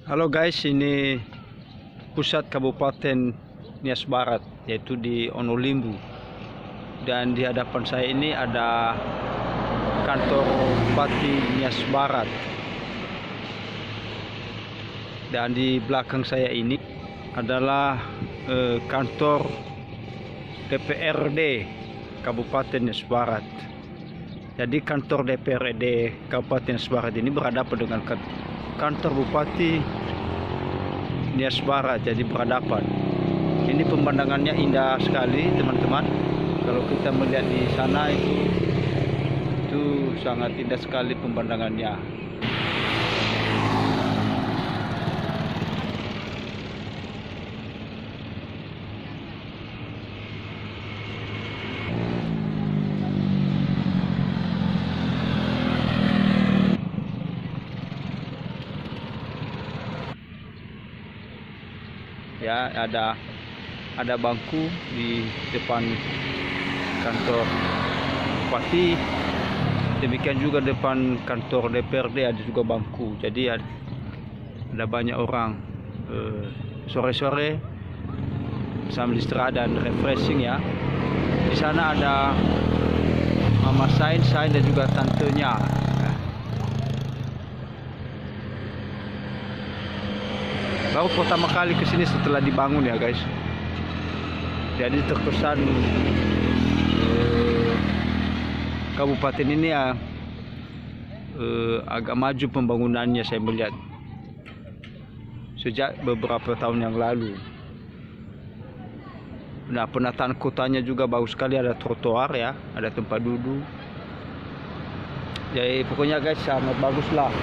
Halo guys, ini pusat Kabupaten Nias Barat, yaitu di Onolimbu. Dan di hadapan saya ini ada kantor Bupati Nias Barat. Dan di belakang saya ini adalah kantor DPRD Kabupaten Nias Barat. Jadi kantor DPRD Kabupaten Nias Barat ini berhadapan dengan kantor Bupati Nias Barat, jadi berhadapan. Ini pemandangannya indah sekali teman-teman. Kalau kita melihat di sana itu sangat indah sekali pemandangannya. Ya, ada bangku di depan kantor bupati. Demikian juga depan kantor DPRD ada juga bangku. Jadi ada banyak orang sore-sore sambil istirahat dan refreshing ya. Di sana ada Mama Sain dan juga tantenya. Baru pertama kali kesini setelah dibangun ya guys. Jadi terkesan kabupaten ini ya agak maju pembangunannya, saya melihat sejak beberapa tahun yang lalu. Nah, penataan kotanya juga bagus sekali, ada trotoar ya, ada tempat duduk. Jadi pokoknya guys sangat bagus lah